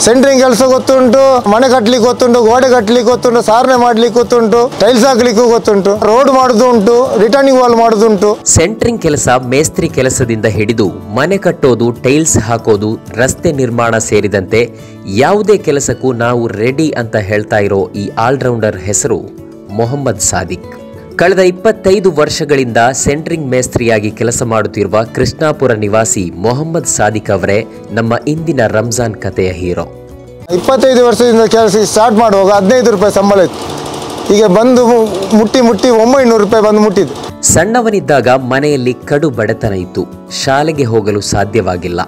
Centring ಕೆಲಸ ಗೊತ್ತುಂಟು, ಮನೆ ಕಟ್ಟಲಿಕ್ಕೆ ಗೊತ್ತುಂಟು, ಗೋಡೆ ಕಟ್ಟಲಿಕ್ಕೆ ಗೊತ್ತುಂಟು, ಸಾರಣೆ ಮಾಡ್ಲಿಕ್ಕೆ ಗೊತ್ತುಂಟು, ಟೈಲ್ಸ್ ಹಾಕ್ಲಿಕ್ಕೂ ಗೊತ್ತುಂಟು, ರೋಡ್ ಮಾಡೋದು ಉಂಟು, ರಿಟರ್ನಿಂಗ್ ವಾಲ್ ಮಾಡೋದುಂಟು. ಸೆಂಟ್ರಿಂಗ್ ಕೆಲಸ, ಮೇಸ್ತ್ರಿ ಕೆಲಸದಿಂದ ಹಿಡಿದು ಮನೆ ಕಟ್ಟೋದು, ಟೈಲ್ಸ್ ಹಾಕೋದು, ರಸ್ತೆ ನಿರ್ಮಾಣ ಸೇರಿದಂತೆ ಯಾವುದೇ ಕೆಲಸಕ್ಕೂ ನಾವು ರೆಡಿ ಅಂತ ಹೇಳ್ತಾ ಇರೋ ಈ ಆಲ್ರೌಂಡರ್ ಹೆಸರು ಮೊಹಮ್ಮದ್ ಸಾದಿಕ್. ಕಳೆದ 25 ವರ್ಷಗಳಿಂದ ಸೆಂಟ್ರಿಂಗ್ ಮೇಸ್ತ್ರಿಯಾಗಿ ಕೆಲಸ ಮಾಡುತ್ತಿರುವ ಕೃಷ್ಣಾಪುರ ನಿವಾಸಿ ಮೊಹಮ್ಮದ್ ಸಾದಿಕ್ ಅವರೇ ನಮ್ಮ ಇಂದಿನ ರಂಜಾನ್ ಕಥೆಯ ಹೀರೋ. 25 ವರ್ಷದಿಂದ ಕೆಲಸ ಸ್ಟಾರ್ಟ್ ಮಾಡುವಾಗ 15 ರೂಪಾಯಿ ಸಂಬಳ ಇತ್ತು. ಈಗ ಬಂದು ಮುಟ್ಟಿ 900 ರೂಪಾಯಿ ಬಂದು ಮುಟ್ಟಿದ್ದು. ಸಣ್ಣವನಿದ್ದಾಗ ಮನೆಯಲ್ಲಿ ಕಡು ಬಡತನ ಇತ್ತು. ಶಾಲೆಗೆ ಹೋಗಲು ಸಾಧ್ಯವಾಗಿಲ್ಲ.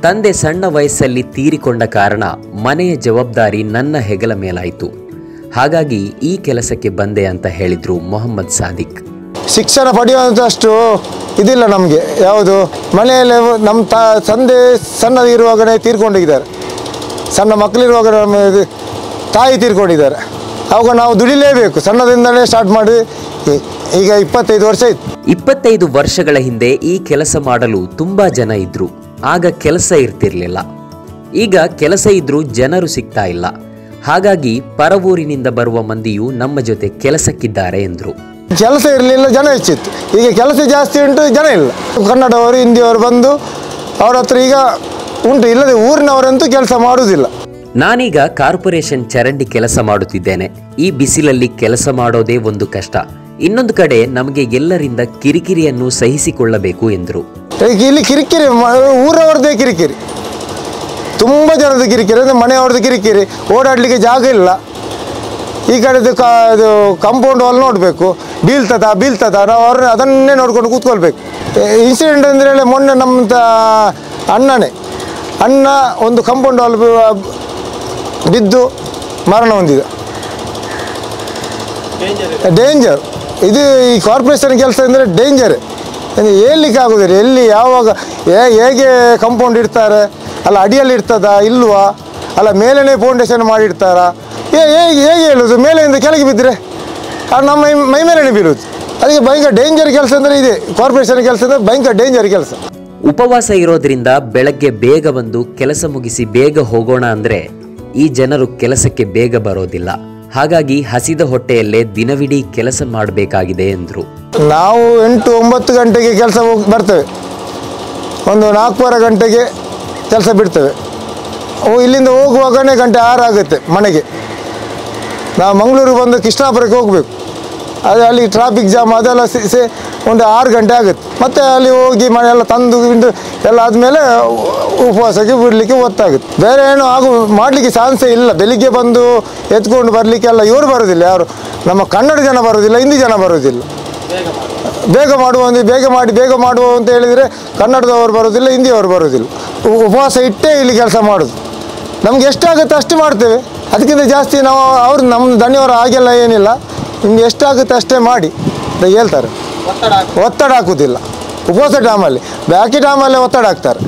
ತಂದೆ ಸಣ್ಣ ವಯಸ್ಸಲ್ಲಿ ತೀರಿಕೊಂಡ ಕಾರಣ ಮನೆಯ ಜವಾಬ್ದಾರಿ ನನ್ನ ಹೆಗಲ ಮೇಲಾಯಿತು. ಹಾಗಾಗಿ ಈ ಕೆಲಸಕ್ಕೆ ಬಂದೆ ಅಂತ ಹೇಳಿದ್ರು ಮೊಹಮ್ಮದ್ ಸಾದಿಕ್. ಶಿಕ್ಷಣ ಪಡೆಯುವಂಥಷ್ಟು ಇದಿಲ್ಲ ನಮಗೆ. ಯಾವುದು ಮನೆಯಲ್ಲಿ ನಮ್ಮ ತಂದೆ ಸಣ್ಣದಿರುವಾಗಲೇ ತೀರ್ಕೊಂಡಿದ್ದಾರೆ. ಸಣ್ಣ ಮಕ್ಕಳಿರುವಾಗ ನಮ್ಮ ತಾಯಿ ತೀರ್ಕೊಂಡಿದ್ದಾರೆ. ಅವಾಗ ನಾವು ದುಡಿಲೇಬೇಕು. ಸಣ್ಣದಿಂದಲೇ ಸ್ಟಾರ್ಟ್ ಮಾಡಿ ಈಗ 25 ವರ್ಷ ಇತ್ತು. 25 ವರ್ಷಗಳ ಹಿಂದೆ ಈ ಕೆಲಸ ಮಾಡಲು ತುಂಬಾ ಜನ ಇದ್ರು. ಆಗ ಕೆಲಸ ಇರ್ತಿರ್ಲಿಲ್ಲ. ಈಗ ಕೆಲಸ ಇದ್ರೂ ಜನರು ಸಿಗ್ತಾ ಇಲ್ಲ. ಹಾಗಾಗಿ ಪರವೂರಿನಿಂದ ಬರುವ ಮಂದಿಯು ನಮ್ಮ ಜೊತೆ ಕೆಲಸಕ್ಕಿದ್ದಾರೆ ಎಂದರು. ಕೆಲಸ ಇರಲಿಲ್ಲ, ಜನ ಹೆಚ್ಚಿತ್ತು. ಈಗ ಕೆಲಸ ಜಾಸ್ತಿ ಉಂಟು, ಜನ ಇಲ್ಲ. ಕನ್ನಡವರು, ಹಿಂದಿಯವರು ಬಂದು ಅವ್ರ ಹತ್ರ ಈಗ ಉಂಟು. ಇಲ್ಲದೆ ಊರಿನವರಂತೂ ಕೆಲಸ ಮಾಡುವುದಿಲ್ಲ. ನಾನೀಗ ಕಾರ್ಪೊರೇಷನ್ ಚರಂಡಿ ಕೆಲಸ ಮಾಡುತ್ತಿದ್ದೇನೆ. ಈ ಬಿಸಿಲಲ್ಲಿ ಕೆಲಸ ಮಾಡೋದೇ ಒಂದು ಕಷ್ಟ. ಇನ್ನೊಂದು ಕಡೆ ನಮಗೆ ಎಲ್ಲರಿಂದ ಕಿರಿಕಿರಿಯನ್ನು ಸಹಿಸಿಕೊಳ್ಳಬೇಕು ಎಂದರು. ಇಲ್ಲಿ ಕಿರಿಕಿರಿ ಊರವರದೇ ಕಿರಿಕಿರಿ, ತುಂಬ ಜನದ ಕಿರಿಕಿರಿ. ಅಂದರೆ ಮನೆಯವ್ರದ್ದು ಕಿರಿಕಿರಿ, ಓಡಾಡಲಿಕ್ಕೆ ಜಾಗ ಇಲ್ಲ. ಈ ಕಡೆದು ಇದು ಕಾಂಪೌಂಡ್ ವಾಲ್ ನೋಡಬೇಕು, ಬೀಳ್ತದ ನಾವು ಅದನ್ನೇ ನೋಡ್ಕೊಂಡು ಕೂತ್ಕೊಳ್ಬೇಕು. ಇನ್ಸಿಡೆಂಟ್ ಅಂದರೆ ಹೇಳಿ ಮೊನ್ನೆ ನಮ್ಮ ಅಣ್ಣ ಒಂದು ಕಾಂಪೌಂಡ್ ವಾಲ್ ಬಿದ್ದು ಮರಣ ಹೊಂದಿದೆ. ಡೇಂಜರ್ ಇದು. ಈ ಕಾರ್ಪೊರೇಷನ್ ಕೆಲಸ ಅಂದರೆ ಡೇಂಜರ್. ಹೇಳಲಿಕ್ಕೆ ಆಗೋದಿಲ್ಲ ಎಲ್ಲಿ ಯಾವಾಗ ಹೇಗೆ ಕಾಂಪೌಂಡ್ ಇಡ್ತಾರೆ, ಅಲ್ಲ ಅಡಿಯಲ್ಲಿ ಇರ್ತದಾ ಇಲ್ವಾ, ಅಲ್ಲ ಮೇಲೇ ಫೌಂಡೇಶನ್ ಮಾಡಿಡ್ತಾರಾ, ಹೇಗೆ ಹೇಳೋದು? ಮೇಲೆಯಿಂದ ಕೆಳಗೆ ಬಿದ್ದರೆ ನಮ್ಮ ಮೈ ಮೇಲೇ ಬೀಳುವುದು. ಅದಕ್ಕೆ ಭಯಂಕರ ಡೇಂಜರ್ ಕೆಲಸ ಅಂದರೆ ಇದೆ. ಕಾರ್ಪೊರೇಷನ್ ಕೆಲಸ ಅಂದರೆ ಭಯಂಕರ ಡೇಂಜರ್ ಕೆಲಸ. ಉಪವಾಸ ಇರೋದ್ರಿಂದ ಬೆಳಗ್ಗೆ ಬೇಗ ಬಂದು ಕೆಲಸ ಮುಗಿಸಿ ಬೇಗ ಹೋಗೋಣ ಅಂದರೆ ಈ ಜನರು ಕೆಲಸಕ್ಕೆ ಬೇಗ ಬರೋದಿಲ್ಲ. ಹಾಗಾಗಿ ಹಸಿದ ಹೊಟ್ಟೆಯಲ್ಲೇ ದಿನವಿಡೀ ಕೆಲಸ ಮಾಡಬೇಕಾಗಿದೆ ಎಂದರು. ನಾವು 8-9 ಗಂಟೆಗೆ ಕೆಲಸ ಬರ್ತೇವೆ, ಒಂದು 4-4 ಗಂಟೆಗೆ ಕೆಲಸ ಬಿಡ್ತೇವೆ. ಇಲ್ಲಿಂದ ಹೋಗುವಾಗನೇ 6 ಆಗುತ್ತೆ ಮನೆಗೆ. ನಾವು ಮಂಗಳೂರಿಗೆ ಬಂದು ಕೃಷ್ಣಾಪುರಕ್ಕೆ ಹೋಗಬೇಕು. ಅದೇ ಅಲ್ಲಿ ಟ್ರಾಫಿಕ್ ಜಾಮ್ ಅದೆಲ್ಲ ಒಂದು 6 ಗಂಟೆ ಆಗುತ್ತೆ. ಮತ್ತು ಅಲ್ಲಿ ಹೋಗಿ ಮನೆಯೆಲ್ಲ ತಂದು ಎಲ್ಲ ಆದಮೇಲೆ ಉಪವಾಸಕ್ಕೆ ಬಿಡಲಿಕ್ಕೆ ಹೊತ್ತಾಗುತ್ತೆ. ಬೇರೆ ಏನು ಮಾಡಲಿಕ್ಕೆ ಚಾನ್ಸೇ ಇಲ್ಲ. ಬೆಳಿಗ್ಗೆ ಬಂದು ಎತ್ಕೊಂಡು ಬರಲಿಕ್ಕೆಲ್ಲ ಇವರು ಬರೋದಿಲ್ಲ, ಯಾರು ನಮ್ಮ ಕನ್ನಡ ಜನ ಬರೋದಿಲ್ಲ, ಹಿಂದಿ ಜನ ಬರೋದಿಲ್ಲ. ಬೇಗ ಮಾಡುವ ಅಂತ ಹೇಳಿದರೆ ಕನ್ನಡದವರು ಬರೋದಿಲ್ಲ, ಹಿಂದಿಯವರು ಬರೋದಿಲ್ಲ. ಉಪವಾಸ ಇಟ್ಟೇ ಇಲ್ಲಿ ಕೆಲಸ ಮಾಡೋದು. ನಮ್ಗೆ ಎಷ್ಟಾಗುತ್ತೆ ಅಷ್ಟು ಮಾಡ್ತೇವೆ. ಅದಕ್ಕಿಂತ ಜಾಸ್ತಿ ನಾವು ನಮ್ಮ ದಣಿಯವರು ಹಾಗೆಲ್ಲ ಏನಿಲ್ಲ. ನಿಮ್ಗೆ ಎಷ್ಟಾಗುತ್ತೆ ಅಷ್ಟೇ ಮಾಡಿ ಹೇಳ್ತಾರೆ. ಒತ್ತಡ ಹಾಕೋದಿಲ್ಲ ಉಪವಾಸ ಟೈಮಲ್ಲಿ. ಬಾಕಿ ಟೈಮಲ್ಲೇ ಒತ್ತಡ ಹಾಕ್ತಾರೆ.